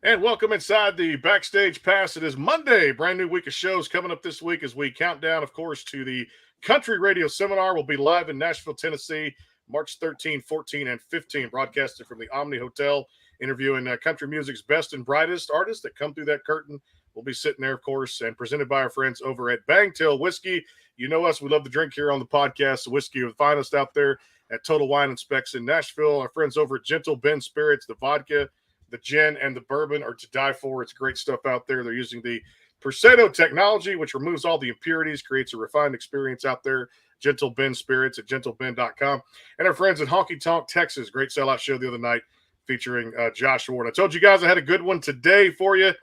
And welcome inside the Backstage Pass. It is Monday, brand new week of shows coming up this week as we count down, of course, to the Country Radio Seminar. We'll be live in Nashville, Tennessee, March 13, 14, and 15, broadcasted from the Omni Hotel, interviewing country music's best and brightest artists that come through that curtain. We'll be sitting there, of course, and presented by our friends over at Bangtail Whiskey. You know us. We love to drink here on the podcast. The whiskey of the finest out there at Total Wine and Specs in Nashville. Our friends over at Gentle Ben Spirits, the vodka, the gin, and the bourbon are to die for. It's great stuff out there. They're using the Percedo technology, which removes all the impurities, creates a refined experience out there. Gentle Ben Spirits at gentleben.com. And our friends at Honky Tonk Texas, great sellout show the other night featuring Josh Ward. I told you guys I had a good one today for you.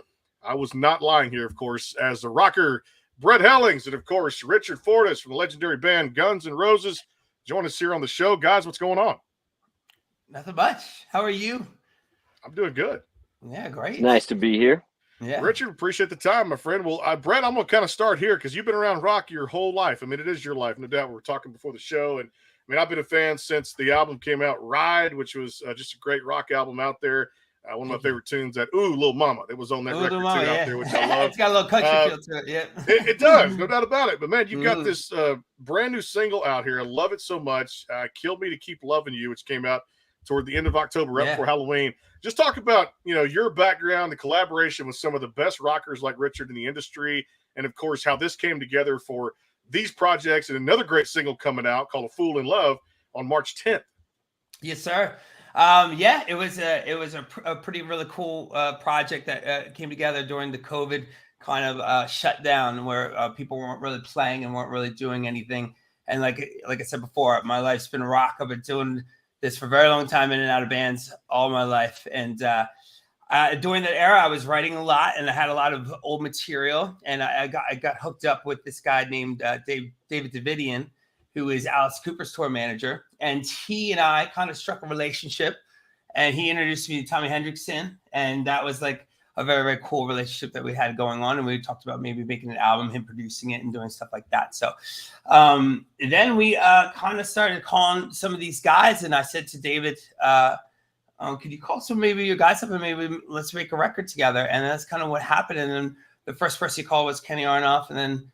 I was not lying here, of course, as the rocker Brett Hellings and, of course, Richard Fortus from the legendary band Guns N' Roses join us here on the show. Guys, what's going on? Nothing much. How are you? I'm doing good. Yeah, great. It's nice to be here. Yeah, Richard, appreciate the time, my friend. Well, Brett, I'm going to kind of start here because you've been around rock your whole life. I mean, it is your life, no doubt. We were talking before the show, and I mean, I've been a fan since the album came out, Ride, which was just a great rock album out there. One of my favorite tunes, that Ooh, Little Mama, that was on that record Mama, out there, which I love. It's got a little country feel to it, yeah. It does, no doubt about it. But, man, you've got this brand new single out here. I love it so much. Kill Me to Keep Loving You, which came out toward the end of October, right before Halloween. Just talk about, your background, the collaboration with some of the best rockers like Richard in the industry, and, of course, how this came together for these projects and another great single coming out called A Fool in Love on March 10th. Yes, sir. It was a pretty really cool project that came together during the COVID kind of shutdown where people weren't really playing and weren't really doing anything. And like I said before, my life's been rock. I've been doing this for a very long time, in and out of bands all my life. And during that era, I was writing a lot, and I had a lot of old material. And I got hooked up with this guy named David Davidian, who is Alice Cooper's tour manager. And he and I kind of struck a relationship. And he introduced me to Tommy Hendrickson. And that was like a very, very cool relationship that we had going on. And we talked about maybe making an album, him producing it and doing stuff like that. So then we kind of started calling some of these guys. And I said to David, could you call some maybe your guys up and maybe let's make a record together? And that's kind of what happened. And then the first person he called was Kenny Aronoff. And then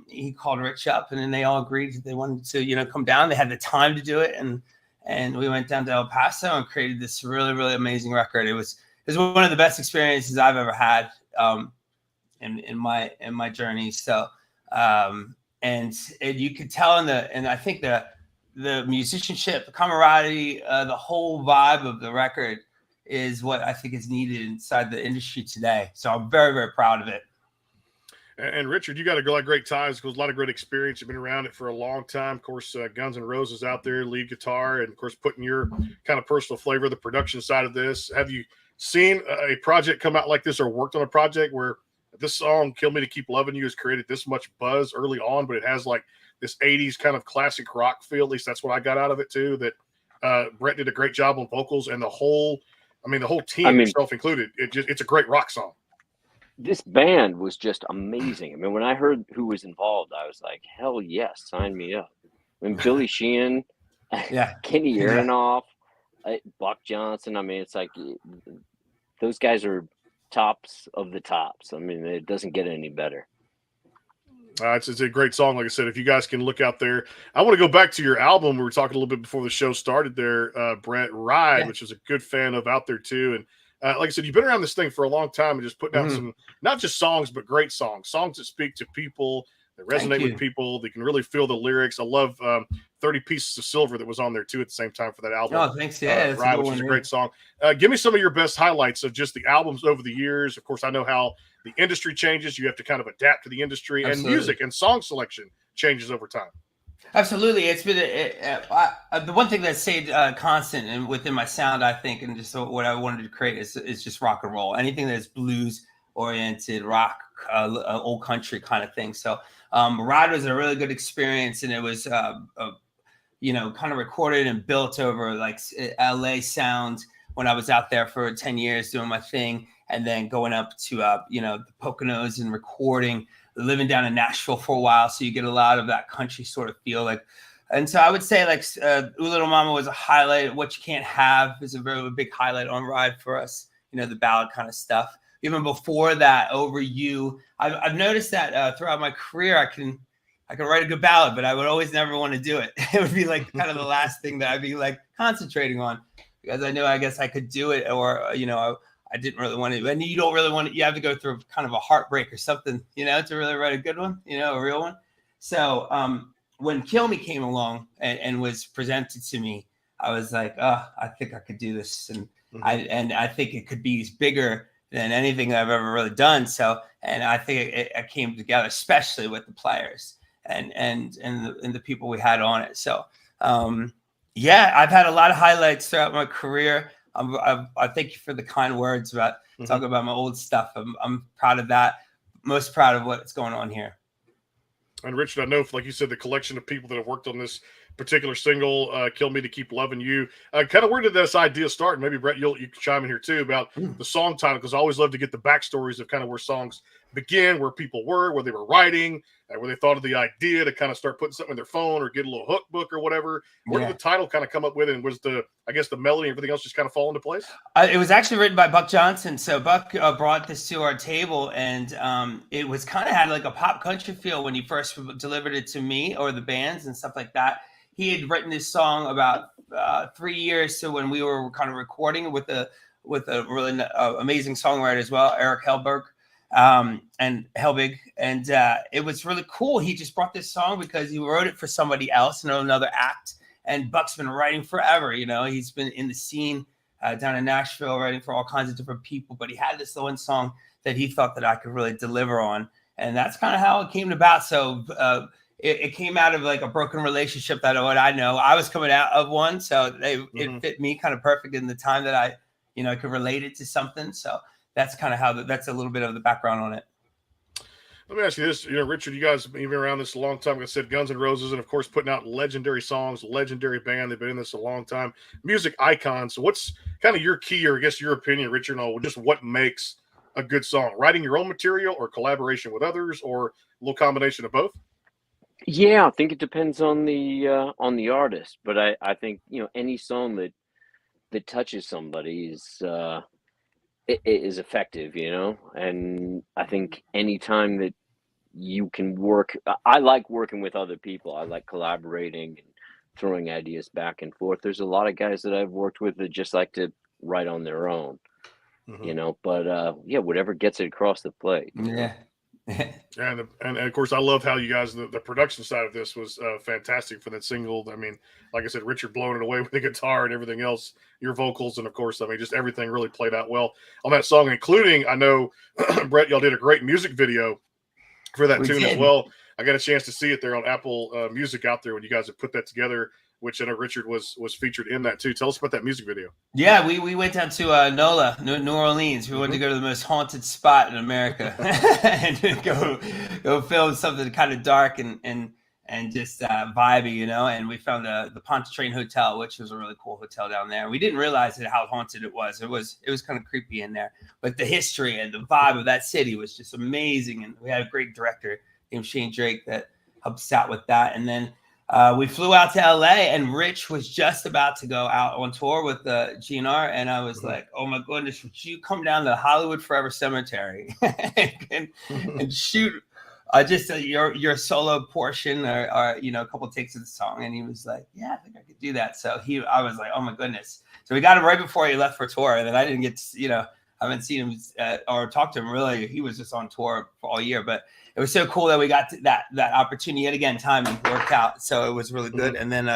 he called Rich up, and then they all agreed that they wanted to, come down. They had the time to do it. And we went down to El Paso and created this really, really amazing record. It was one of the best experiences I've ever had in my journey. So, and you could tell and I think the musicianship, the camaraderie, the whole vibe of the record is what I think is needed inside the industry today. So I'm very, very proud of it. And Richard, you got a lot of great ties, a lot of great experience. You've been around it for a long time. Of course, Guns N' Roses out there, lead guitar, and of course, putting your kind of personal flavor, the production side of this. Have you seen a project come out like this, or worked on a project where this song, Kill Me to Keep Loving You, has created this much buzz early on, but it has like this 80s kind of classic rock feel? At least that's what I got out of it too, that Brett did a great job on vocals, and the whole team, yourself included, it's a great rock song. This band was just amazing. I mean, when I heard who was involved, I was like, hell yes, sign me up. I mean, Billy Sheehan, Kenny Aronoff, Buck Johnson. I mean, it's like those guys are tops of the tops. I mean, it doesn't get any better. It's a great song. Like I said, if you guys can look out there, I want to go back to your album. We were talking a little bit before the show started there, Brett, Ride, which was a good fan of out there too. And like I said, you've been around this thing for a long time and just putting out some, not just songs, but great songs that speak to people, that resonate with people. They can really feel the lyrics. I love 30 Pieces of Silver that was on there too at the same time for that album. Oh, thanks. Yeah, Ride, which is a great song. Give me some of your best highlights of just the albums over the years. Of course, I know how the industry changes. You have to kind of adapt to the industry, and music and song selection changes over time. Absolutely. It's been the one thing that stayed constant and within my sound, I think, and just what I wanted to create is just rock and roll. Anything that is blues oriented, rock, old country kind of thing. So Ride was a really good experience, and it was kind of recorded and built over like LA sound when I was out there for 10 years doing my thing, and then going up to the Poconos and recording, living down in Nashville for a while. So you get a lot of that country sort of feel like. And so I would say like Ooh Little Mama was a highlight. What You Can't Have is a very big highlight on Ride for us. the ballad kind of stuff. Even before that, Over You, I've noticed that throughout my career, I can write a good ballad, but I would always never want to do it. It would be like kind of the last thing that I'd be like concentrating on, because I knew I guess I could do it, or I didn't really want to. And you don't really want to. You have to go through kind of a heartbreak or something, to really write a good one, a real one. So when Kill Me came along and was presented to me, I was like, oh, I think I could do this, and I think it could be bigger than anything I've ever really done. So, and I think it came together, especially with the players and the people we had on it. So, I've had a lot of highlights throughout my career. I thank you for the kind words about talking about my old stuff. I'm proud of that. Most proud of what's going on here. And Richard, I know, like you said, the collection of people that have worked on this particular single, Kill Me to Keep Loving You. Kind of where did this idea start? And maybe Brett, you can chime in here too about the song title, because I always love to get the backstories of kind of where songs begin, where people were, where they were writing, where they thought of the idea to kind of start putting something in their phone or get a little hook book or whatever. Where did the title kind of come up with, and was the melody and everything else just kind of fall into place? It was actually written by Buck Johnson. So Buck brought this to our table, and it was kind of had like a pop country feel when he first delivered it to me, or the bands and stuff like that. He had written this song about 3 years to when we were kind of recording with a really amazing songwriter as well, Eric Hellberg. And Helbig, and it was really cool. He just brought this song because he wrote it for somebody else, another act. And Buck's been writing forever. He's been in the scene down in Nashville, writing for all kinds of different people. But he had this one song that he thought that I could really deliver on, and that's kind of how it came about. So it came out of like a broken relationship that I know I was coming out of one, so it fit me kind of perfect in the time that I could relate it to something. So that's kind of how that's a little bit of the background on it. Let me ask you this, Richard, you guys have been around this a long time. Like I said, Guns N' Roses, and of course putting out legendary songs, legendary band. They've been in this a long time. Music icons. So what's kind of your key, or I guess your opinion, Richard, on just what makes a good song? Writing your own material, or collaboration with others, or a little combination of both? Yeah, I think it depends on the artist, but I think any song that touches somebody is effective, and I think anytime that you can work, I like working with other people. I like collaborating and throwing ideas back and forth. There's a lot of guys that I've worked with that just like to write on their own, but whatever gets it across the plate. Yeah. and of course, I love how you guys, the production side of this was fantastic for that single. I mean, like I said, Richard blowing it away with the guitar and everything else, your vocals, and of course, just everything really played out well on that song, including, I know, Brett, y'all did a great music video for that tune as well. I got a chance to see it there on Apple Music out there when you guys have put that together, which I know Richard was featured in that too. Tell us about that music video. Yeah, we went down to NOLA, New Orleans. We wanted to go to the most haunted spot in America and go film something kind of dark and just vibey, And we found the Pontchartrain Hotel, which was a really cool hotel down there. We didn't realize how haunted it was. It was kind of creepy in there, but the history and the vibe of that city was just amazing. And we had a great director named Shane Drake that helped us out with that. And then we flew out to LA, and Rich was just about to go out on tour with the GNR, and I was like, "Oh my goodness, would you come down to Hollywood Forever Cemetery and shoot just your solo portion or a couple of takes of the song?" And he was like, "Yeah, I think I could do that." So I was like, "Oh my goodness!" So we got him right before he left for tour, and then I didn't get to, I haven't seen him or talked to him really. He was just on tour for all year, but it was so cool that we got to that opportunity. Yet again, timing worked out, so it was really good. And then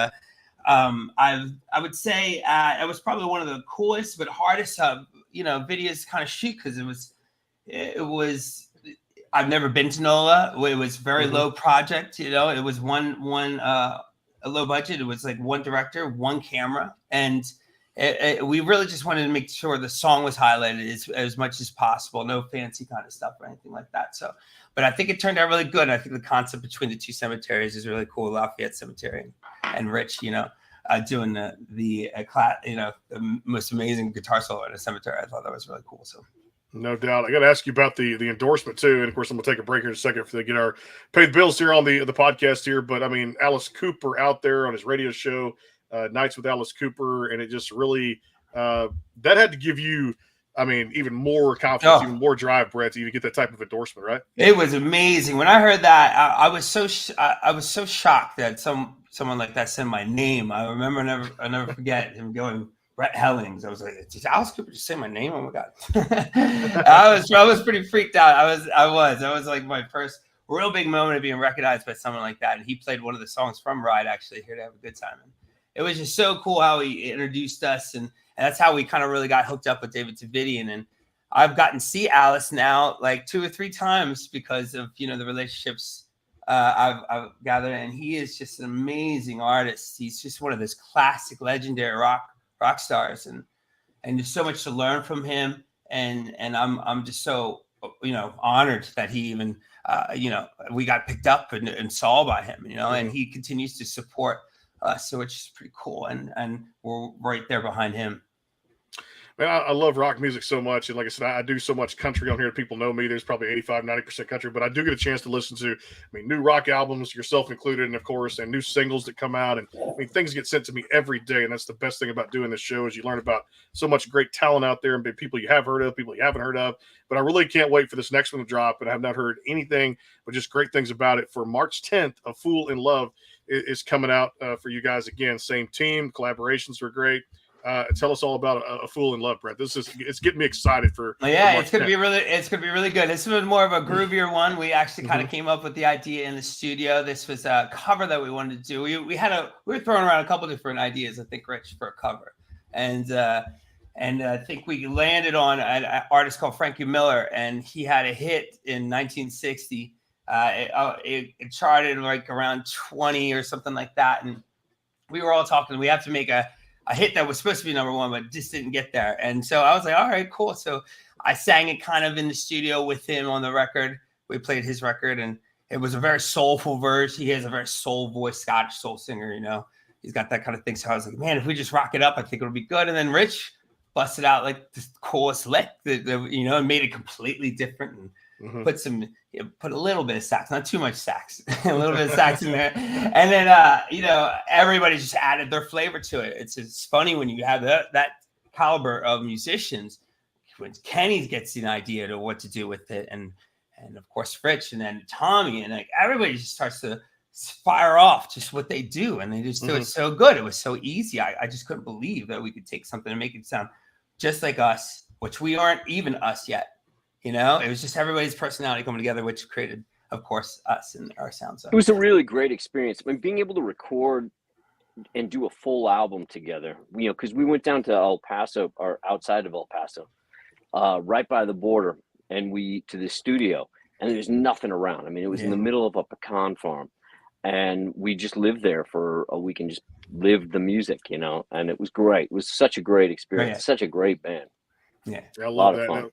I would say it was probably one of the coolest but hardest videos to kind of shoot, because it was I've never been to NOLA. It was very low project, it was one a low budget. It was like one director, one camera, and we really just wanted to make sure the song was highlighted as much as possible. No fancy kind of stuff or anything like that. So, but I think it turned out really good. I think the concept between the two cemeteries is really cool. Lafayette Cemetery and Rich, doing the most amazing guitar solo in a cemetery. I thought that was really cool. So. No doubt. I got to ask you about the endorsement too, and of course I'm gonna take a break here in a second for they get our paid bills here on the podcast here. But I mean, Alice Cooper out there on his radio show, Nights with Alice Cooper, and it just really that had to give you I mean, even more confidence, even more drive, Brett, to even get that type of endorsement, right? It was amazing. When I heard that, I was so shocked that someone like that said my name. I remember, I never forget him going, Brett Hellings. I was like, did Alice Cooper just say my name? Oh my God. I was pretty freaked out. I was like my first real big moment of being recognized by someone like that. And he played one of the songs from Ride, actually, Here to Have a Good Time. And it was just so cool how he introduced us. And that's how we kind of really got hooked up with David Davidian. And I've gotten to see Alice now like 2 or 3 times because of, the relationships I've gathered. And he is just an amazing artist. He's just one of those classic legendary rock stars. And there's so much to learn from him. And I'm just so, honored that he even, we got picked up and saw by him, and he continues to support us. So it's just pretty cool. And we're right there behind him. Man, I love rock music so much. And like I said, I do so much country on here. People know me. There's probably 85-90% country, but I do get a chance to listen to, new rock albums, yourself included, and of course, and new singles that come out. And things get sent to me every day. And that's the best thing about doing this show is you learn about so much great talent out there and people you have heard of, people you haven't heard of. But I really can't wait for this next one to drop. And I have not heard anything but just great things about it. For March 10th, A Fool in Love is coming out for you guys again. Same team, collaborations were great. Tell us all about A Fool in Love, Brett. It's getting me excited for. It's gonna be really good. This was more of a groovier one. We actually kind of came up with the idea in the studio. This was a cover that we wanted to do. We were throwing around a couple different ideas, I think, Rich, for a cover, and I think we landed on an artist called Frankie Miller, and he had a hit in 1960. It charted like around 20 or something like that, and we were all talking. We have to make a hit that was supposed to be number 1, but just didn't get there. And so I was like, all right, cool. So I sang it kind of in the studio with him on the record. We played his record, and it was a very soulful verse. He has a very soul voice, Scottish soul singer, He's got that kind of thing. So I was like, man, if we just rock it up, I think it'll be good. And then Rich busted out like the coolest lick, and made it completely different and put a little bit of sax, not too much sax, a little bit of sax in there. And then, everybody just added their flavor to it. It's funny when you have that caliber of musicians, when Kenny gets an idea to what to do with it. And of course, Rich, and then Tommy, and like everybody just starts to fire off just what they do. And they just do it so good. It was so easy. I just couldn't believe that we could take something and make it sound just like us, which we aren't even us yet. It was just everybody's personality coming together, which created, of course, us and our sound. So it was a really great experience. Being able to record and do a full album together, because we went down to El Paso, or outside of El Paso, right by the border, and to the studio, and there's nothing around. It was in the middle of a pecan farm, and we just lived there for a week and just lived the music, and it was great. It was such a great experience, such a great band. Yeah, I love that. Fun.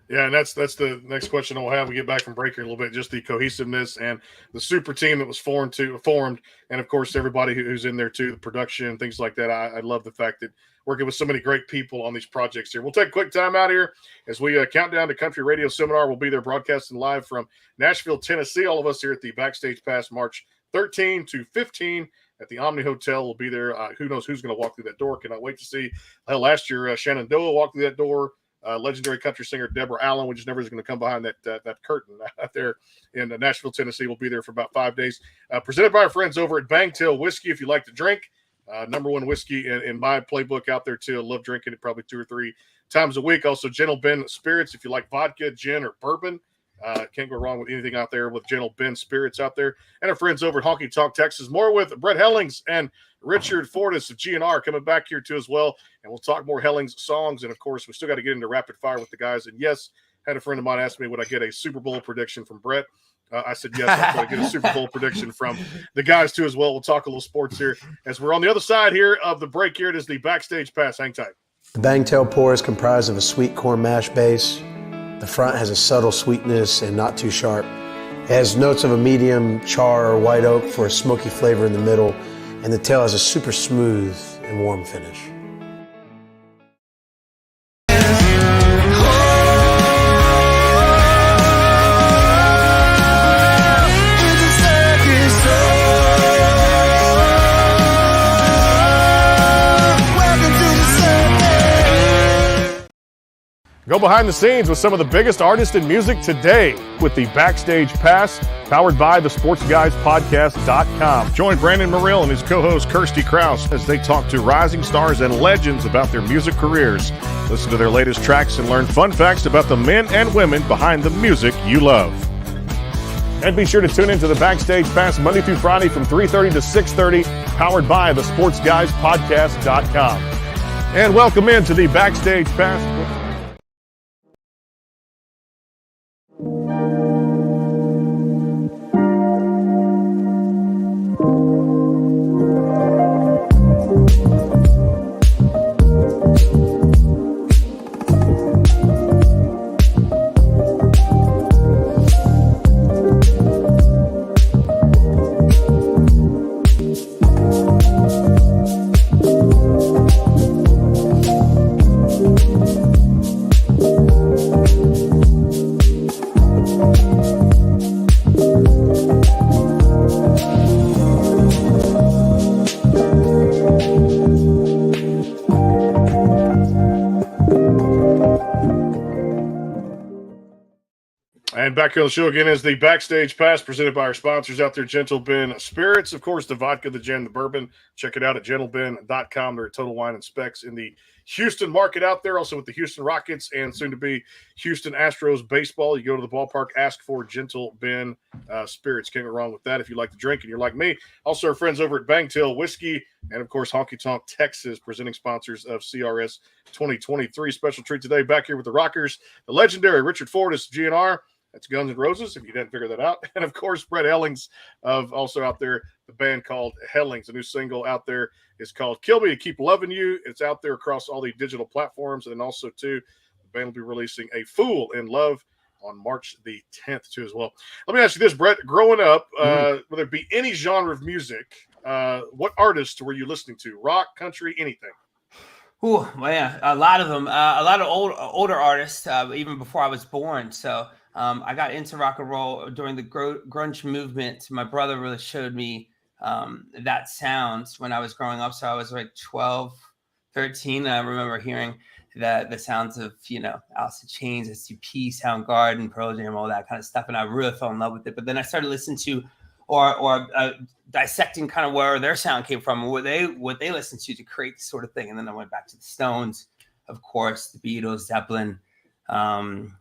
Yeah, and that's the next question we'll have. We get back from break here a little bit, just the cohesiveness and the super team that was formed, and of course everybody who's in there too, the production, things like that. I love the fact that working with so many great people on these projects here. We'll take a quick time out here as we count down to Country Radio Seminar. We'll be there broadcasting live from Nashville, Tennessee. All of us here at the Backstage Pass, March 13 to 15 at the Omni Hotel. We'll be there. Who knows who's going to walk through that door? Cannot wait to see. Last year, Shenandoah walked through that door. Legendary country singer Deborah Allen, which is never going to come behind that curtain out there in Nashville, Tennessee. We'll be there for about 5 days. Presented by our friends over at Bangtail Whiskey. If you like to drink, number 1 whiskey in my playbook out there too. I love drinking it probably 2 or 3 times a week. Also, Gentle Ben Spirits. If you like vodka, gin, or bourbon, can't go wrong with anything out there with Gentle Ben Spirits out there. And our friends over at Honky Tonk Texas. More with Brett Hellings and Richard Fortus of GNR coming back here too as well. And we'll talk more Hellings songs. And of course, we still got to get into rapid fire with the guys. And yes, had a friend of mine ask me, would I get a Super Bowl prediction from Brett? I said, yes, I'm going to get a Super Bowl prediction from the guys too as well. We'll talk a little sports here as we're on the other side here of the break here. It is the Backstage Pass. Hang tight. The Bangtail pour is comprised of a sweet corn mash base. The front has a subtle sweetness and not too sharp. It has notes of a medium char or white oak for a smoky flavor in the middle, and the tail has a super smooth and warm finish. Go behind the scenes with some of the biggest artists in music today with the Backstage Pass, powered by the SportsGuysPodcast.com. Join Brandon Morrill and his co-host Kirsty Krause as they talk to rising stars and legends about their music careers. Listen to their latest tracks and learn fun facts about the men and women behind the music you love. And be sure to tune into the Backstage Pass Monday through Friday from 3:30 to 6:30, powered by the SportsGuysPodcast.com. And welcome into the Backstage Pass. And back here on the show again is the Backstage Pass presented by our sponsors out there, Gentle Ben Spirits. Of course, the vodka, the gin, the bourbon. Check it out at gentleben.com. They're Total Wine and Specs in the Houston market out there, also with the Houston Rockets and soon to be Houston Astros baseball. You go to the ballpark, ask for Gentle Ben Spirits. Can't go wrong with that if you like to drink and you're like me. Also, our friends over at Bangtail Whiskey and, of course, Honky Tonk Texas, presenting sponsors of CRS 2023. Special treat today back here with the Rockers, the legendary Richard Fortus, GNR. That's Guns N' Roses, if you didn't figure that out. And, of course, Brett Hellings of also out there, the band called Hellings. A new single out there is called Kill Me to Keep Loving You. It's out there across all the digital platforms. And then also, too, the band will be releasing A Fool in Love on March the 10th, too, as well. Let me ask you this, Brett. Growing up, whether it be any genre of music, what artists were you listening to? Rock, country, anything? Well, yeah, a lot of them. A lot of older artists, even before I was born. So I got into rock and roll during the grunge movement. My brother really showed me that sound when I was growing up. So I was like 12, 13. And I remember hearing the sounds of, Alice in Chains, STP, Soundgarden, Pearl Jam, all that kind of stuff. And I really fell in love with it. But then I started listening to or dissecting kind of where their sound came from and what they listened to create this sort of thing. And then I went back to the Stones, of course, the Beatles, Zeppelin, Jimi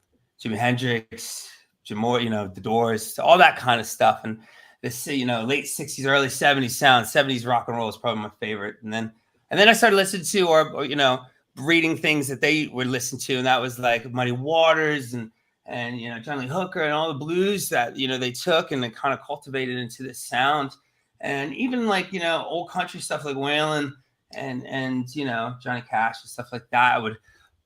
Hendrix, Jim Moore, the Doors, all that kind of stuff. And this, late 60s, early 70s sound, 70s rock and roll is probably my favorite. And then I started listening to or reading things that they would listen to. And that was like Muddy Waters and John Lee Hooker and all the blues that, they took and they kind of cultivated into this sound. And even like, old country stuff like Waylon and Johnny Cash and stuff like that, I would,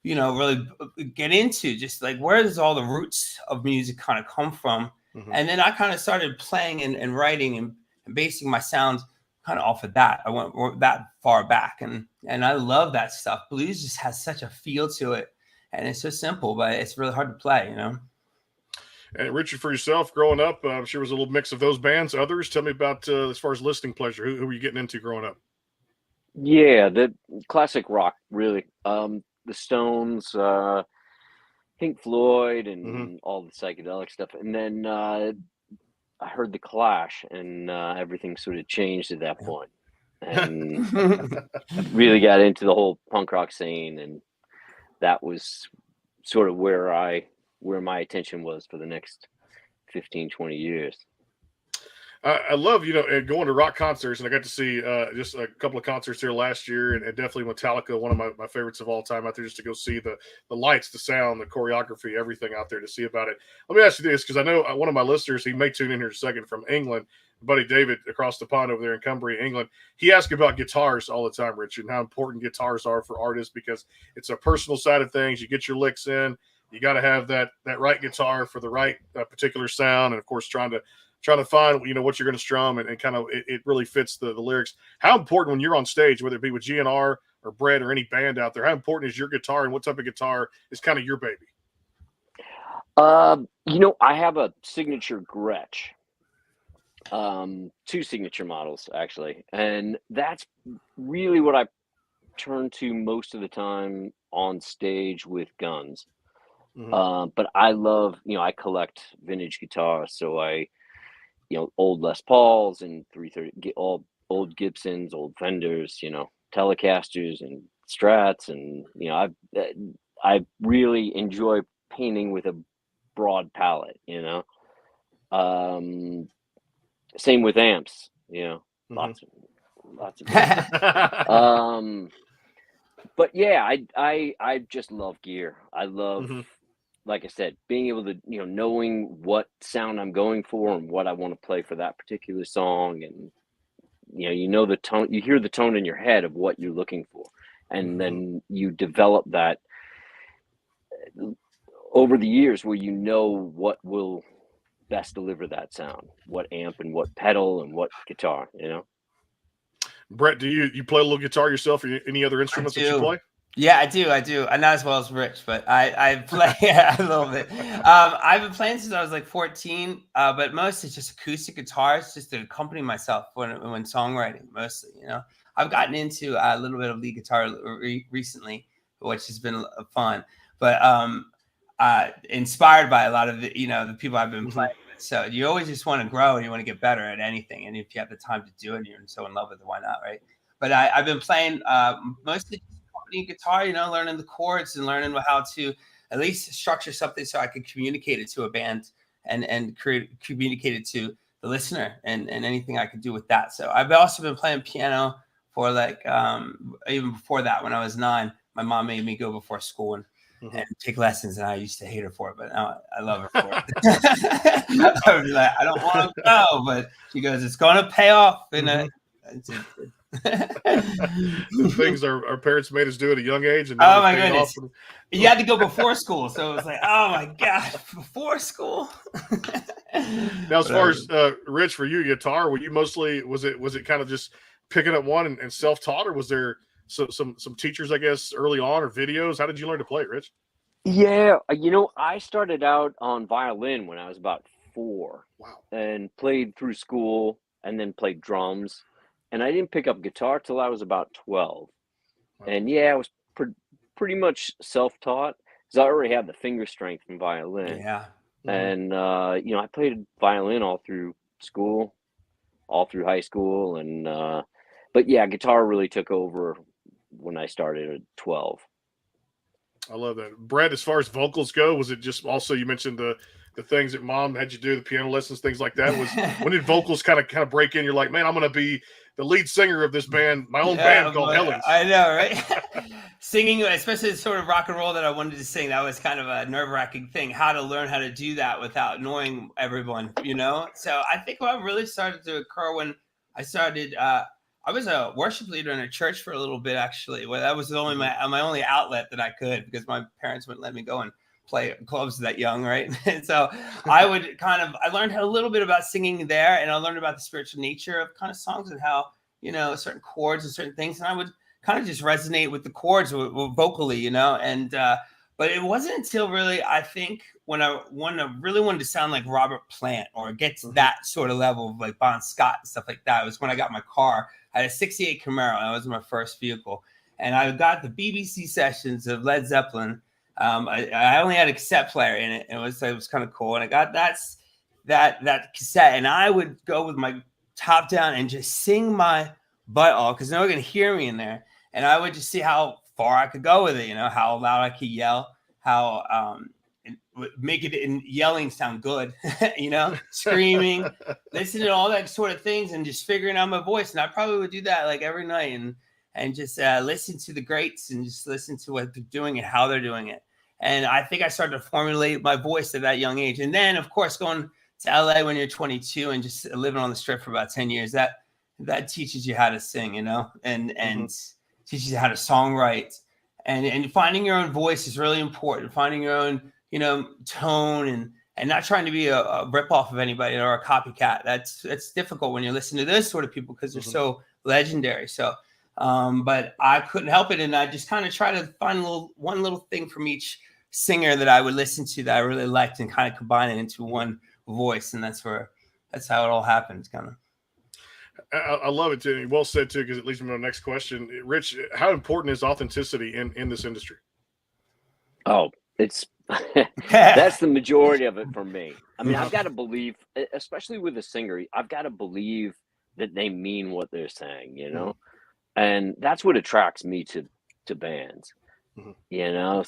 really get into just like, where does all the roots of music kind of come from? Mm-hmm. And then I kind of started playing and writing and basing my sound kind of off of that. I went that far back and I love that stuff. Blues just has such a feel to it. And it's so simple, but it's really hard to play, And Richard, for yourself, growing up, I'm sure it was a little mix of those bands. Others, tell me about as far as listening pleasure. Who were you getting into growing up? Yeah, the classic rock, really. The Stones, Pink Floyd, and all the psychedelic stuff. And then I heard the Clash, and everything sort of changed at that point. And really got into the whole punk rock scene, and that was sort of where my attention was for the next 15, 20 years. I love, going to rock concerts, and I got to see just a couple of concerts here last year, and definitely Metallica, one of my favorites of all time out there, just to go see the lights, the sound, the choreography, everything out there to see about it. Let me ask you this, because I know one of my listeners, he may tune in here in a second, from England, buddy David across the pond over there in Cumbria, England. He asks about guitars all the time, Richard, and how important guitars are for artists, because it's a personal side of things. You get your licks in, you got to have that right guitar for the right particular sound, and of course trying to find what you're going to strum and kind of it really fits the lyrics. How important when you're on stage, whether it be with GNR or Brett or any band out there, how important is your guitar, and what type of guitar is kind of your baby? I have a signature Gretsch. 2 signature models actually, and that's really what I turn to most of the time on stage with Guns. But I love, I collect vintage guitars, so old Les Pauls and 330, all old Gibsons, old Fenders, Telecasters and Strats, and I really enjoy painting with a broad palette. Same with amps, lots of. But yeah, I just love gear. I love, like I said, being able to, knowing what sound I'm going for and what I want to play for that particular song. And, the tone, you hear the tone in your head of what you're looking for. And then you develop that over the years where what will best deliver that sound, what amp and what pedal and what guitar, Brett, do you play a little guitar yourself, or any other instruments that you play? Yeah, I do. Not as well as Rich, but I play a little bit. I've been playing since I was like 14, but mostly just acoustic guitars, just to accompany myself when songwriting, mostly. I've gotten into a little bit of lead guitar recently, which has been fun, but inspired by a lot of the people I've been playing with. So you always just want to grow and you want to get better at anything, and if you have the time to do it, and you're so in love with it, why not, right? But I've been playing mostly guitar, learning the chords and learning how to at least structure something so I could communicate it to a band and communicate it to the listener, and anything I could do with that. So I've also been playing piano for even before that. When I was 9, my mom made me go before school and take lessons, and I used to hate her for it, but now I love her for it. I would be like, I don't want to go, but she goes, it's going to pay off. The things our parents made us do at a young age, and oh my goodness, you had to go before school, so it was like, oh my god, before school. Now, as far as Rich, for you, guitar, were you mostly was it kind of just picking up one and self-taught, or was there some teachers, I guess, early on, or videos? How did you learn to play, Rich? Yeah, I started out on violin when I was about 4. Wow. And played through school, and then played drums. And I didn't pick up guitar till I was about 12. Wow. And yeah, I was pretty much self-taught, because I already had the finger strength from violin. Yeah. And I played violin all through school, all through high school, and but yeah, guitar really took over when I started at 12. I love that. Brett, as far as vocals go, was it just also, you mentioned the things that mom had you do, the piano lessons, things like that? Was when did vocals kind of break in? You're like, man, I'm going to be the lead singer of this band, my own band called Hellings. I know, right? Singing, especially the sort of rock and roll that I wanted to sing, that was kind of a nerve-wracking thing, how to learn how to do that without annoying everyone, So I think what really started to occur when I started, I was a worship leader in a church for a little bit, actually. Well, that was only my only outlet that I could, because my parents wouldn't let me go and play clubs that young, right? And so I would I learned a little bit about singing there, and I learned about the spiritual nature of kind of songs and how, certain chords and certain things. And I would kind of just resonate with the chords vocally, and but it wasn't until really, I think, when I really wanted to sound like Robert Plant or get to that sort of level of like Bon Scott and stuff like that, it was when I got my car. I had a 68 Camaro. That was my first vehicle. And I got the BBC sessions of Led Zeppelin. I only had a cassette player in it. And it was kind of cool. And I got that cassette. And I would go with my top down and just sing my butt off, because no one can hear me in there. And I would just see how far I could go with it, how loud I could yell, how make it in yelling sound good, screaming, listening to all that sort of things, and just figuring out my voice. And I probably would do that like every night, and just listen to the greats and just listen to what they're doing and how they're doing it. And I think I started to formulate my voice at that young age. And then, of course, going to LA when you're 22 and just living on the strip for about 10 years, that teaches you how to sing, and teaches you how to songwrite, and finding your own voice is really important. Finding your own, tone, and not trying to be a ripoff of anybody or a copycat. That's difficult when you're listening to those sort of people, because they're so legendary. So, but I couldn't help it. And I just kind of try to find one little thing from each singer that I would listen to that I really liked, and kind of combine it into one voice. And that's how it all happens, kind of. I love it too. Well said too, because it leads me to the next question. Rich, how important is authenticity in this industry? Oh, it's That's the majority of it for me. I mean, I've got to believe, especially with a singer, I've got to believe that they mean what they're saying, you know? And that's what attracts me to bands. You know,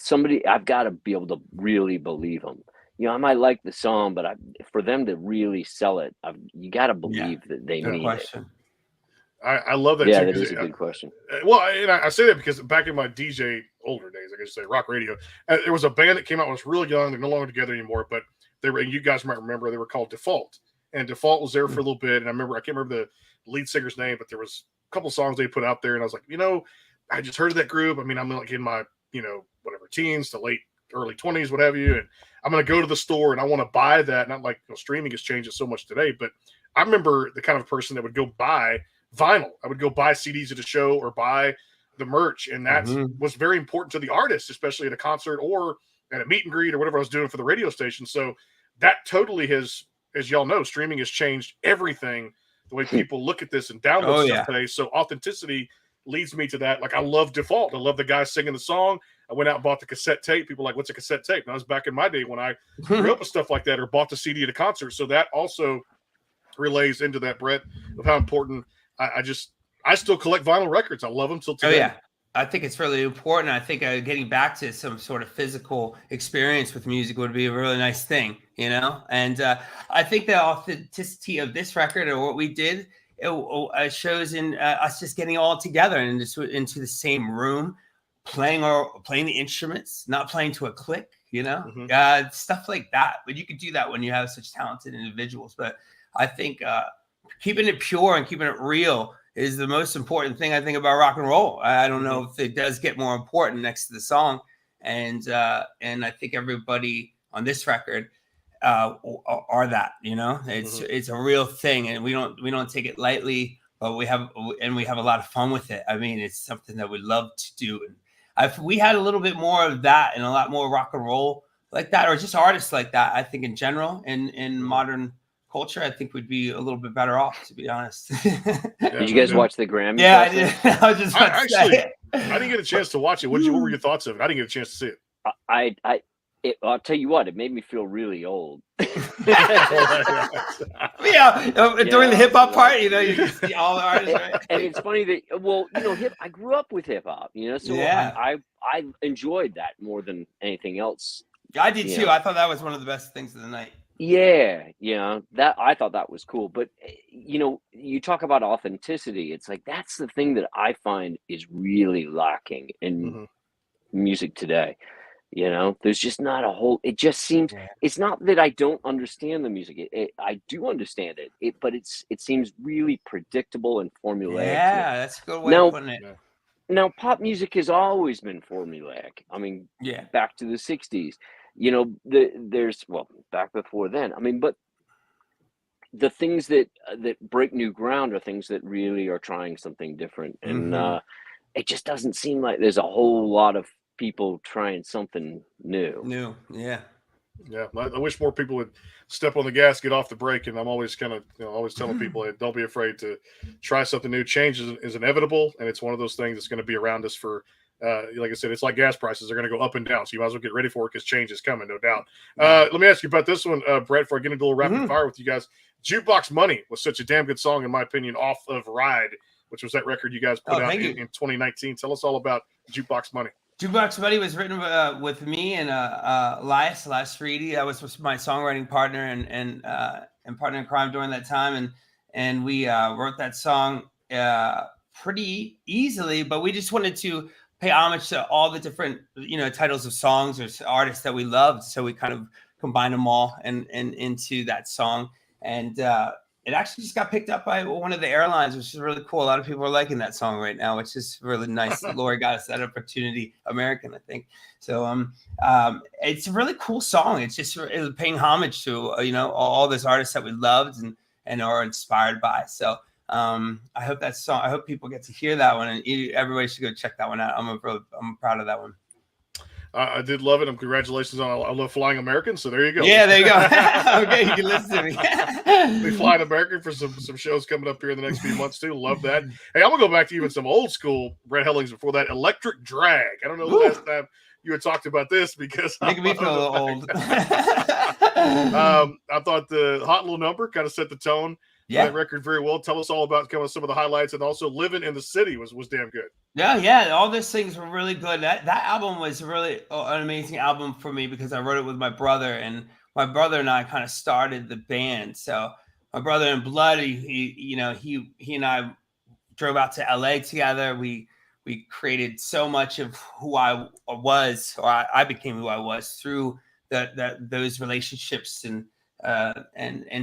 I've got to be able to really believe them. You know, I might like the song, but for them to really sell it, you got to believe that they mean it. I love that. Yeah, too, that is a good question. Well, and I say that because back in my DJ older days, I guess say rock radio, there was a band that came out when I was really young. They're no longer together anymore, but they were. You guys might remember they were called Default, and Default was there for a little bit. And I can't remember the lead singer's name, but there was a couple songs they put out there, and I was like, I just heard of that group. I mean, I'm like in my whatever teens to late early 20s, what have you, and I'm going to go to the store and I want to buy that. Not like streaming has changed it so much today, but I remember the kind of person that would go buy vinyl. I would go buy CDs at a show or buy the merch, and that was very important to the artist, especially at a concert or at a meet and greet or whatever I was doing for the radio station. So that totally has, as y'all know, streaming has changed everything, the way people look at this and download stuff today. So authenticity leads me to that. Like, I love Default. I love the guy singing the song. I went out and bought the cassette tape. People are like, what's a cassette tape? And that was back in my day when I grew up with stuff like that, or bought the CD at a concert. So that also relays into that, Brett, of how important I still collect vinyl records. I love them till today. Oh, yeah. I think it's really important. I think getting back to some sort of physical experience with music would be a really nice thing, And I think the authenticity of this record or what we did, it shows in us just getting all together and just into the same room, playing the instruments, not playing to a click, stuff like that. But you could do that when you have such talented individuals. But I think keeping it pure and keeping it real is the most important thing I think about rock and roll. I don't know if it does get more important next to the song, and I think everybody on this record are that. It's a real thing, and we don't take it lightly, but we have a lot of fun with it. I mean, it's something that we love to do, and if we had a little bit more of that and a lot more rock and roll like that, or just artists like that, I think in general in modern culture, I think we'd be a little bit better off, to be honest. Did you guys watch the Grammys? Yeah, I did. I was just I didn't get a chance to watch it. What were your thoughts of it? I didn't get a chance to see it. I'll tell you what, it made me feel really old. During the hip hop part, you can see all the artists, right? And it's funny that, I grew up with hip hop, so I enjoyed that more than anything else. I did too. I thought that was one of the best things of the night. Yeah, that I thought that was cool. But you talk about authenticity. It's like that's the thing that I find is really lacking in music today. There's just not a whole. It just seems. It's not that I don't understand the music. I do understand it. But it seems really predictable and formulaic. Yeah, that's a good way of putting it. Now, pop music has always been formulaic. I mean, back to the '60s. Back before then. I mean, but the things that break new ground are things that really are trying something different, and it just doesn't seem like there's a whole lot of people trying something new. Yeah. I wish more people would step on the gas, get off the brake, and I'm always kind of always telling people, hey, don't be afraid to try something new. Change is inevitable, and it's one of those things that's going to be around us for. Like I said, it's like gas prices. They're going to go up and down. So you might as well get ready for it because change is coming, no doubt. Let me ask you about this one, Brett, before I get into a little rapid fire with you guys. Jukebox Money was such a damn good song, in my opinion, off of Ride, which was that record you guys put out in 2019. Tell us all about Jukebox Money. Jukebox Money was written with me and Elias Reedy. That was my songwriting partner and partner in crime during that time. And we wrote that song pretty easily, but we just wanted to pay homage to all the different, titles of songs or artists that we loved. So we kind of combined them all and into that song. And it actually just got picked up by one of the airlines, which is really cool. A lot of people are liking that song right now, which is really nice. Lori got us that opportunity, American, I think. So it's a really cool song. It's just paying homage to, all those artists that we loved and are inspired by. So I hope people get to hear that one, and everybody should go check that one out. I'm proud of that one. I did love it. And congratulations on I Love Flying American. So there you go. Yeah, there you go. Okay, you can listen to me. We Flying American for some shows coming up here in the next few months too. Love that. Hey, I'm gonna go back to even some old school Brett Hellings before that. Electric Drag. I don't know the last time you had talked about this because making me feel a little old. I thought the Hot Little Number kind of set the tone for that record very well. Tell us all about kind of some of the highlights, and also Living in the City was damn good. Yeah. All these things were really good. That album was really an amazing album for me because I wrote it with my brother, and my brother and I kind of started the band. So my brother in blood, he and I drove out to LA together. We created so much of who I was, or I became who I was through those relationships and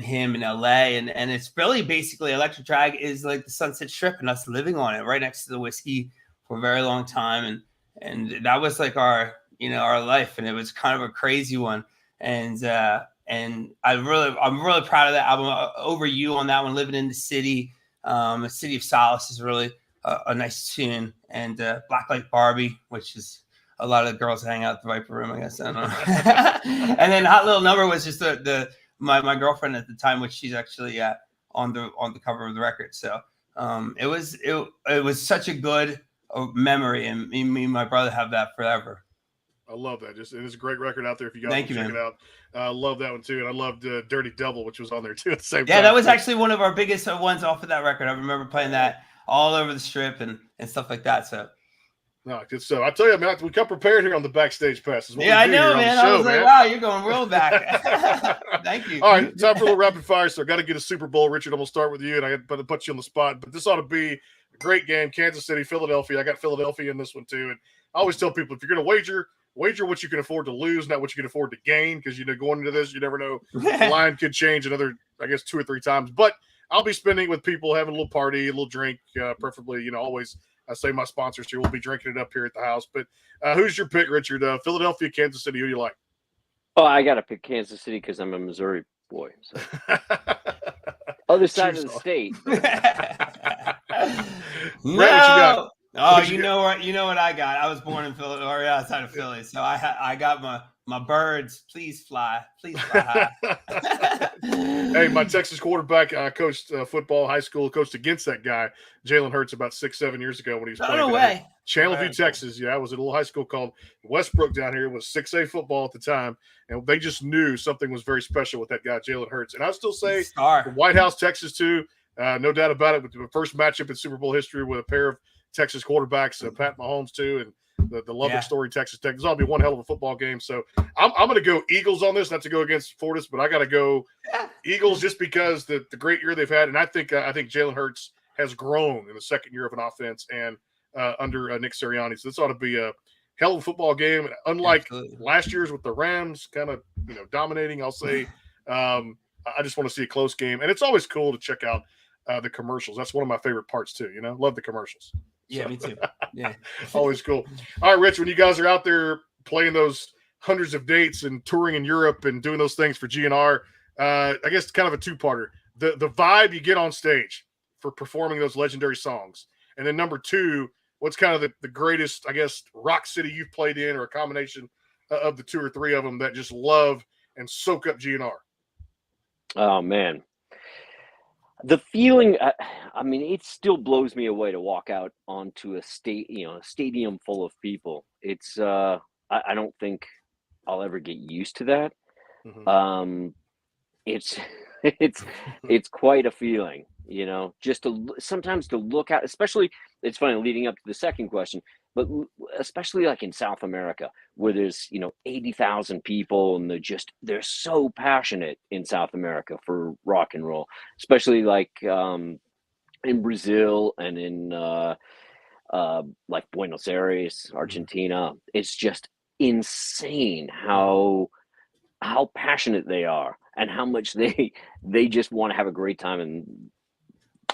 him in LA. And it's really basically Electric Drag is like the Sunset Strip and us living on it right next to the whiskey for a very long time. And that was like our life. And it was kind of a crazy one. And I'm really proud of that album. Over You on that one, Living in the City. The City of Solace is really a nice tune. And Black Light Barbie, which is a lot of the girls hang out at the Viper Room, I guess. I don't know. And then Hot Little Number was just my girlfriend at the time, which she's actually on the cover of the record. So it was such a good memory, and me and my brother have that forever. I love that. It is a great record out there if you guys want to check it out. I love that one too, and I loved Dirty Devil, which was on there too at the same time. Yeah, that was actually one of our biggest ones off of that record. I remember playing that all over the Strip and stuff like that. So. No, good stuff. I tell you, man, we come prepared here on the Backstage Pass. Yeah, I know, man. I was like, wow, you're going real back. Thank you. All right, time for a little rapid fire. So I got to get a Super Bowl. Richard, I'm going to start with you, and I got to put you on the spot. But this ought to be a great game. Kansas City, Philadelphia. I got Philadelphia in this one too. And I always tell people, if you're going to wager what you can afford to lose, not what you can afford to gain, because going into this, you never know. The line could change another, I guess, 2 or 3 times. But I'll be spending it with people, having a little party, a little drink, preferably, always. I say my sponsors here. We'll be drinking it up here at the house. But who's your pick, Richard? Philadelphia, Kansas City. Who do you like? Oh, I got to pick Kansas City because I'm a Missouri boy. So. Other side of the state. No. Oh, you know what I got. I was born in Philly, or outside of Philly, so I got my birds. Please fly high. Hey, my Texas quarterback, I coached football, high school, coached against that guy, Jalen Hurts, about 6-7 years ago when he was playing. No way. Channelview, Texas. Yeah, I was at a little high school called Westbrook down here. It was 6A football at the time, and they just knew something was very special with that guy, Jalen Hurts. And I still say the White House, Texas, too. No doubt about it. With the first matchup in Super Bowl history with a pair of Texas quarterbacks, Pat Mahomes, too, and the Lubbock story, Texas Tech. This ought to be one hell of a football game. So I'm going to go Eagles on this, not to go against Fortus, but I got to go Eagles just because the great year they've had. And I think Jalen Hurts has grown in the second year of an offense and under Nick Sirianni. So this ought to be a hell of a football game. Unlike last year's with the Rams kind of dominating, I'll say I just want to see a close game. And it's always cool to check out the commercials. That's one of my favorite parts too. Love the commercials. Yeah, me too. Yeah. Always cool. All right, Rich, when you guys are out there playing those hundreds of dates and touring in Europe and doing those things for GNR, I guess kind of a two-parter. The vibe you get on stage for performing those legendary songs. And then number 2, what's kind of the greatest, I guess, rock city you've played in, or a combination of the 2 or 3 of them that just love and soak up GNR? Oh, man. The feeling, I mean, it still blows me away to walk out onto a stadium full of people. It's, I don't think I'll ever get used to that. Mm-hmm. It's quite a feeling, just sometimes to look out, especially, it's funny leading up to the second question, but especially like in South America where there's, 80,000 people and they're so passionate in South America for rock and roll, especially like in Brazil and in like Buenos Aires, Argentina. It's just insane how passionate they are and how much they just want to have a great time, and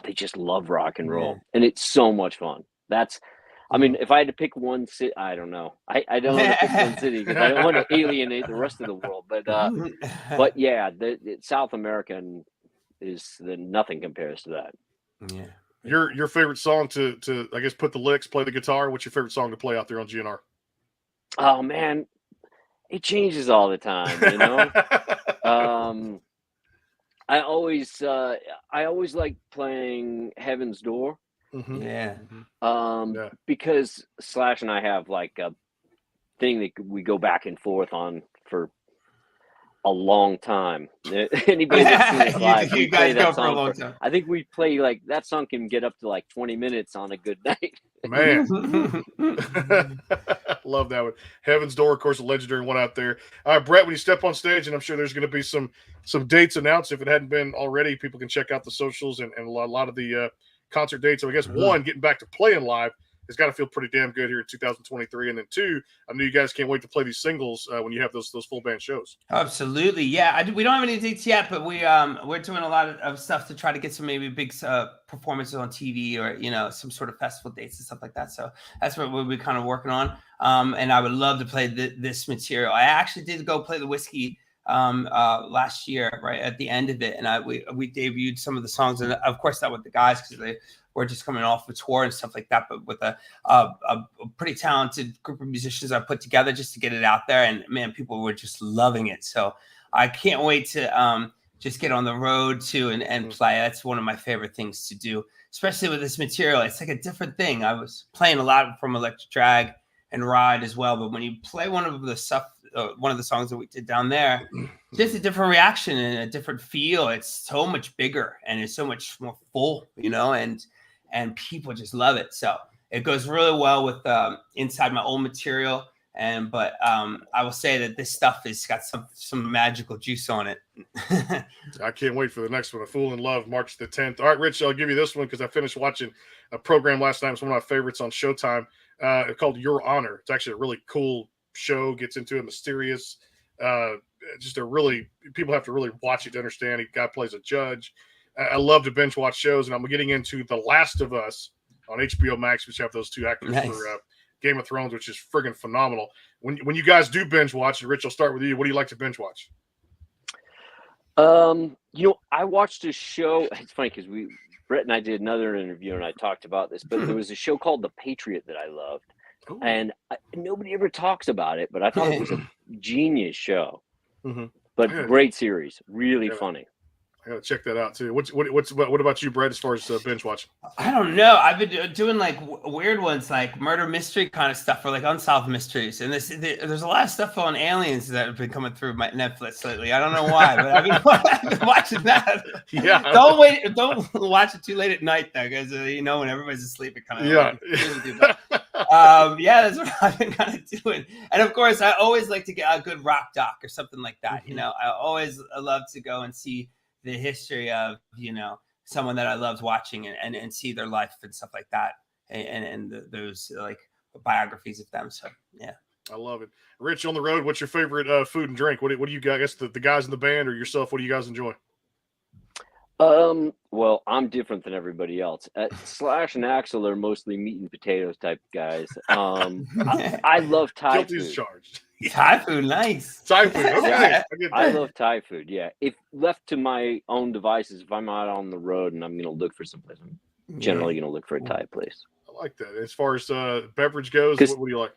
they just love rock and roll. And it's so much fun. I mean, if I had to pick one city, I don't know. I don't want to pick one city because I don't want to alienate the rest of the world. But yeah, the South American is nothing compares to that. Yeah. Your favorite song to I guess put the licks, play the guitar. What's your favorite song to play out there on GNR? Oh man, it changes all the time. I always like playing Heaven's Door. Mm-hmm. Yeah. Because Slash and I have like thing that we go back and forth on for a long time. Anybody that's seen us live, you we play guys go that for a song long time. I think we play like that song can get up to like 20 minutes on a good night. Man. Love that one. Heaven's Door, of course, a legendary one out there. All right, Brett, when you step on stage, and I'm sure there's going to be some dates announced. If it hadn't been already, people can check out the socials and a lot of the concert dates. So I guess one, getting back to playing live has got to feel pretty damn good here in 2023. And then two, I know you guys can't wait to play these singles when you have those full band shows. Absolutely, yeah. We don't have any dates yet, but we're doing a lot of stuff to try to get some maybe big performances on TV or some sort of festival dates and stuff like that. So that's what we'll be kind of working on. And I would love to play this material. I actually did go play the Whiskey last year, right at the end of it, and we debuted some of the songs, and of course that with the guys because they were just coming off a tour and stuff like that, but with a pretty talented group of musicians I put together just to get it out there, and man, people were just loving it. So I can't wait to just get on the road too and play. That's one of my favorite things to do, especially with this material. It's like a different thing. I was playing a lot from Electric Drag and Ride as well, but when you play one of the songs that we did down there, just a different reaction and a different feel. It's so much bigger and it's so much more full, and people just love it. So it goes really well with inside my old material. But I will say that this stuff has got some magical juice on it. I can't wait for the next one, A Fool in Love, March the 10th. All right, Rich, I'll give you this one because I finished watching a program last night. It's one of my favorites on Showtime called Your Honor. It's actually a really cool show, gets into a mysterious, just people have to really watch it to understand. The guy plays a judge. I love to binge watch shows, and I'm getting into The Last of Us on HBO Max, which have those two actors for Game of Thrones, which is friggin' phenomenal. When you guys do binge watch, and Rich, I'll start with you. What do you like to binge watch? I watched a show. It's funny because Brett and I did another interview, and I talked about this, but there was a show called The Patriot that I loved. Ooh. And nobody ever talks about it, but I thought it was a genius show. But great series, really funny. I gotta check that out too. What about you, Brett? As far as binge watching, I don't know. I've been doing like weird ones, like murder mystery kind of stuff, or like unsolved mysteries. And there's a lot of stuff on aliens that have been coming through my Netflix lately. I don't know why, but I've been watching that. Yeah. Don't watch it too late at night, though, because when everybody's asleep, it kind of that's what I've been kind of doing. And of course, I always like to get a good rock doc or something like that. I always love to go and see the history of someone that I loved watching and see their life and stuff like that, and those like biographies of them. So yeah, I love it. Rich, on the road, what's your favorite food and drink? What do you guys? I guess the guys in the band or yourself? What do you guys enjoy? Well, I'm different than everybody else. Slash and Axel are mostly meat and potatoes type guys. I love Thai food. Guilty as charged. Thai food, nice. Thai food, okay. I love Thai food. Yeah, if left to my own devices, if I'm out on the road and I'm going to look for someplace, I'm generally going to look for a Thai place. I like that. As far as beverage goes, what do you like?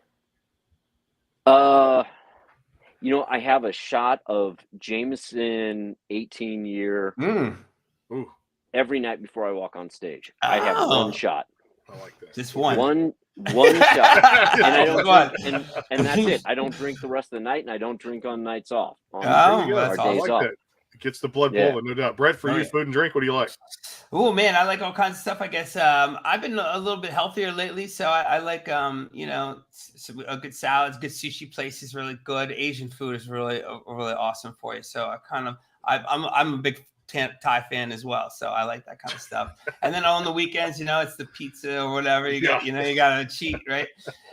I have a shot of Jameson 18-year every night before I walk on stage. I have one shot. I like that. Just one shot, and I don't drink, and that's it. I don't drink the rest of the night, and I don't drink on nights off. Our days off. It gets the blood boiling, no doubt. Brett, for you, food and drink, what do you like? Oh man, I like all kinds of stuff. I guess I've been a little bit healthier lately, so I like a good salads, good sushi place is really good. Asian food is really awesome for you. So I'm a big Thai fan as well, so I like that kind of stuff. And then on the weekends, it's the pizza or whatever you got. You gotta cheat, right?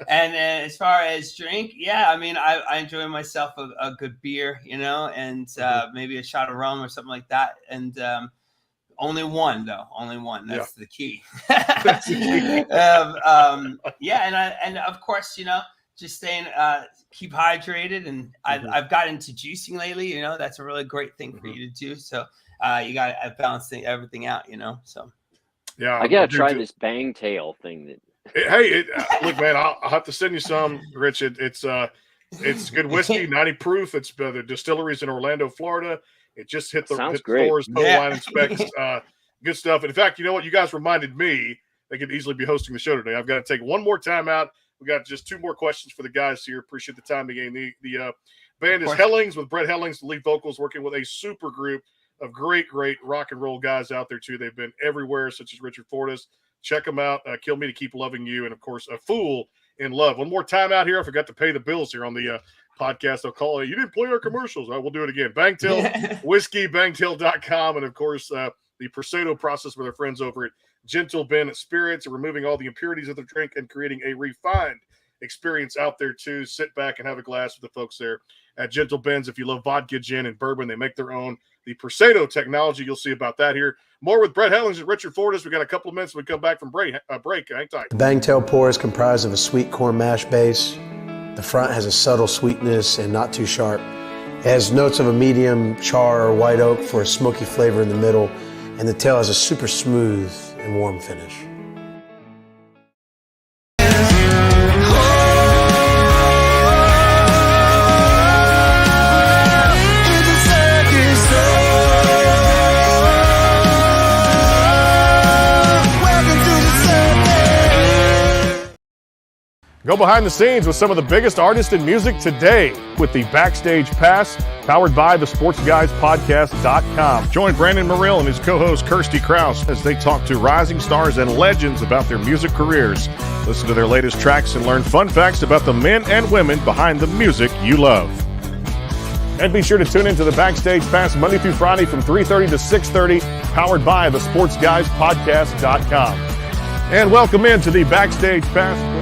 And as far as drink, I enjoy myself a good beer, and maybe a shot of rum or something like that. And only one though, That's the key. That's the key. And of course, just staying, keep hydrated. And I've got into juicing lately. That's a really great thing for you to do. So. You got to balance everything out, so. Yeah, I got to try this bang tail thing. Look, man, I'll have to send you some, Rich. It's good whiskey, 90 proof. It's the distilleries in Orlando, Florida. It just hit the stores, total line and specs. Good stuff. And in fact, you know what? You guys reminded me they could easily be hosting the show today. I've got to take one more time out. We got just 2 more questions for the guys here. Appreciate the time again. The band is Hellings with Brett Hellings, the lead vocals, working with a super group of great rock and roll guys out there too. They've been everywhere, such as Richard Fortus. Check them out. Kill Me to Keep Loving You, and of course, A Fool in Love. One more time out here. I forgot to pay the bills here on the podcast. I'll call it. You didn't play our commercials. All right, we'll do it again. Bangtail Whiskey, bangtail.com, and of course, the Prosecco process with our friends over at Gentle Ben Spirits, and removing all the impurities of the drink and creating a refined experience out there too. Sit back and have a glass with the folks there at Gentle Ben's. If you love vodka, gin, and bourbon, they make their own. The Prosecco technology, you'll see about that here. More with Brett Hellings and Richard Fortus. We got a couple of minutes when we come back from break. Hang tight. The Bangtail pour is comprised of a sweet corn mash base. The front has a subtle sweetness and not too sharp. It has notes of a medium char or white oak for a smoky flavor in the middle, and the tail has a super smooth and warm finish. Go behind the scenes with some of the biggest artists in music today with the Backstage Pass, powered by the SportsGuysPodcast.com. Join Brandon Morrill and his co-host Kirsty Krause as they talk to rising stars and legends about their music careers. Listen to their latest tracks and learn fun facts about the men and women behind the music you love. And be sure to tune into the Backstage Pass Monday through Friday from 3:30 to 6:30, powered by the SportsGuysPodcast.com. And welcome into the Backstage Pass.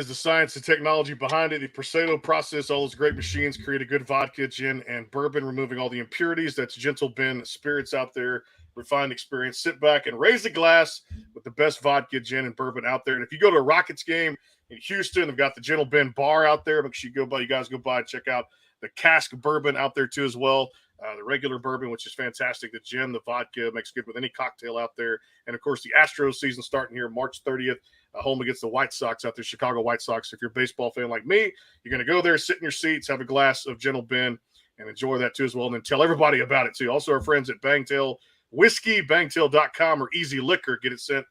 The science and technology behind it, the Prosecco process, all those great machines create a good vodka, gin, and bourbon, removing all the impurities. That's Gentle Ben Spirits out there, refined experience. Sit back and raise a glass with the best vodka, gin, and bourbon out there. And if you go to a Rockets game in Houston, they've got the Gentle Ben bar out there. Make sure you guys go by and check out the cask bourbon out there too as well. The regular bourbon, which is fantastic. The gin, the vodka makes good with any cocktail out there. And of course, the Astros season starting here March 30th. Home against the White Sox out there, Chicago White Sox. If you're a baseball fan like me, you're going to go there, sit in your seats, have a glass of Gentle Ben, and enjoy that too as well, and then tell everybody about it too. Also, our friends at Bangtail Whiskey, bangtail.com, or Easy Liquor, get it sent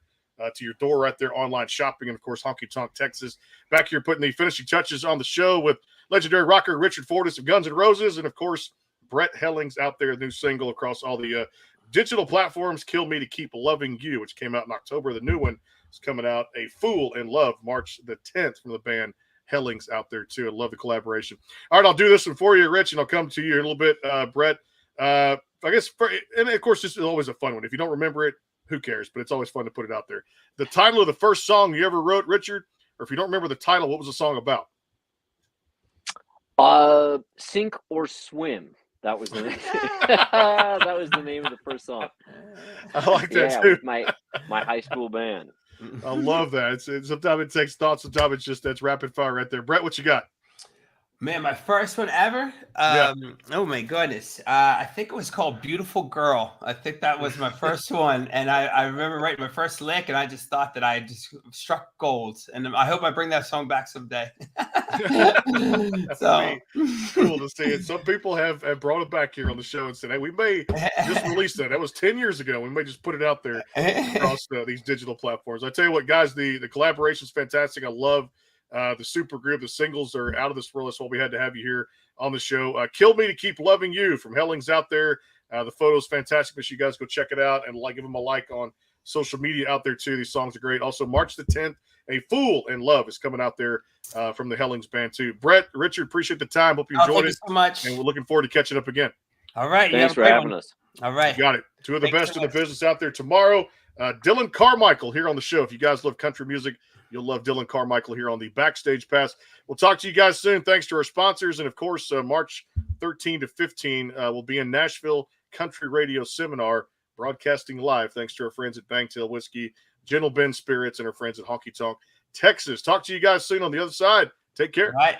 to your door right there, online shopping, and of course, Honky Tonk Texas. Back here putting the finishing touches on the show with legendary rocker Richard Fortus of Guns N' Roses, and of course, Brett Hellings out there, a new single across all the digital platforms, Kill Me to Keep Loving You, which came out in October. The new one is coming out, A Fool in Love, March the 10th, from the band Hellings out there too. I love the collaboration. All right, I'll do this one for you, Rich, and I'll come to you in a little bit, Brett. I guess, and of course, this is always a fun one. If you don't remember it, who cares? But it's always fun to put it out there. The title of the first song you ever wrote, Richard, or if you don't remember the title, what was the song about? Sink or Swim. That was the that was the name of the first song. I like that too. With my high school band. I love that. Sometimes it takes thought. Sometimes it's just that's rapid fire right there. Brett, what you got? Man, my first one ever. Oh my goodness. I think it was called Beautiful Girl. I think that was my first one. And I remember writing my first lick, and I just thought that I just struck gold. And I hope I bring that song back someday. So cool to see it. Some people have brought it back here on the show and said, hey, we may just release that. That was 10 years ago. We may just put it out there across these digital platforms. I tell you what, guys, the collaboration is fantastic. I love the super group. The singles are out of this world. That's why we had to have you here on the show. Kill Me to Keep Loving You from Hellings out there. The photo's fantastic. Make sure you guys go check it out and give them a like on social media out there too. These songs are great. Also, March the 10th, A Fool in Love is coming out there from the Hellings band too. Brett, Richard, appreciate the time. Hope you enjoyed it. Thank you so much. And we're looking forward to catching up again. All right. Thanks for having us. All right. You got it. Two of the best in the business out there tomorrow. Dylan Carmichael here on the show. If you guys love country music, You'll love Dylan Carmichael here on the Backstage Pass. We'll talk to you guys soon. Thanks to our sponsors. And, of course, March 13 to 15, we'll be in Nashville Country Radio Seminar, broadcasting live thanks to our friends at Bangtail Whiskey, Gentle Ben Spirits, and our friends at Honky Tonk Texas. Talk to you guys soon on the other side. Take care. All right.